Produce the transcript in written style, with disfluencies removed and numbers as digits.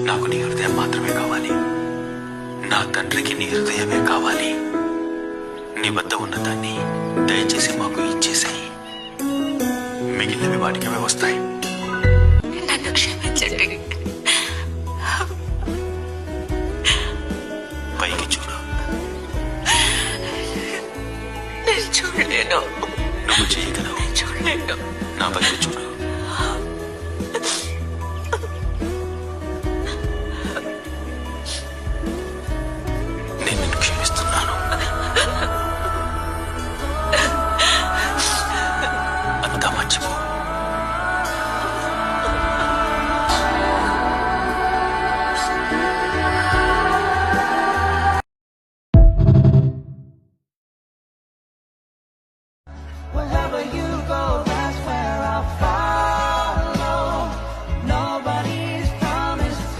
నాకు నీ హృదయం మాత్రమే కావాలి. నా తండ్రికి నీ హృదయమే కావాలి. నీ వద్ద ఉన్నదాన్ని దయచేసి మాకు ఇచ్చేసాయి. మిగిలినవి వాటికవే వస్తాయి. నన్ను క్షమించండి. పైకి చూడు. నేను చూడలేను. నువ్వు చేయగలవు. చూడలేను. నా వైపు చూడు.